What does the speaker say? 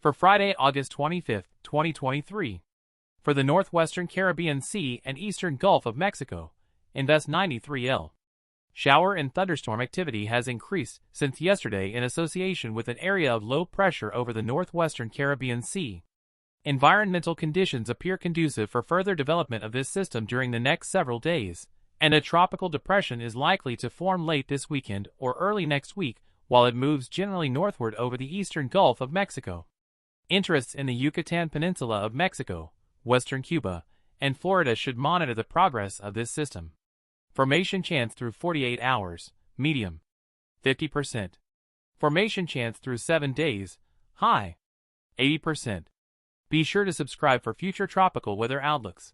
for Friday, August 25, 2023. For the Northwestern Caribbean Sea and Eastern Gulf of Mexico, Invest 93L. Shower and thunderstorm activity has increased since yesterday in association with an area of low pressure over the Northwestern Caribbean Sea. Environmental conditions appear conducive for further development of this system during the next several days, and a tropical depression is likely to form late this weekend or early next week while it moves generally northward over the eastern Gulf of Mexico. Interests in the Yucatan Peninsula of Mexico, western Cuba, and Florida should monitor the progress of this system. Formation chance through 48 hours, medium, 50%. Formation chance through 7 days, high, 80%. Be sure to subscribe for future tropical weather outlooks.